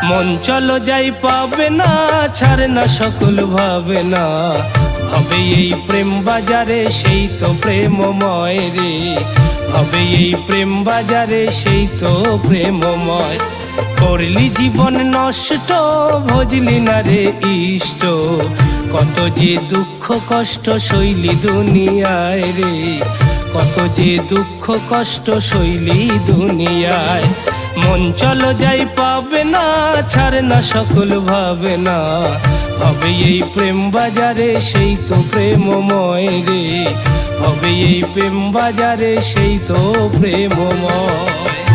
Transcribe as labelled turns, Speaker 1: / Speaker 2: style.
Speaker 1: মন চলো যাই পাবে না, ছাড়ে না সকল ভাবে না, ভাবে এই প্রেম বাজারে সেই তো প্রেমময় রে, ভাবে এই প্রেম বাজারে সেই তো প্রেমময়। করলি জীবন নষ্ট, ভজলি না রে ইষ্ট, কত যে দুঃখ কষ্ট সইলি দুনিয়ায় রে, কত যে দুঃখ কষ্ট সইলি দুনিয়ায়। মন চলো যাই পাবে না, ছাড়ে না সকল ভাবে না, ভাবে এই প্রেম বাজারে সেই তো প্রেমময় রে, ভাবে এই প্রেম বাজারে সেই তো প্রেমময়।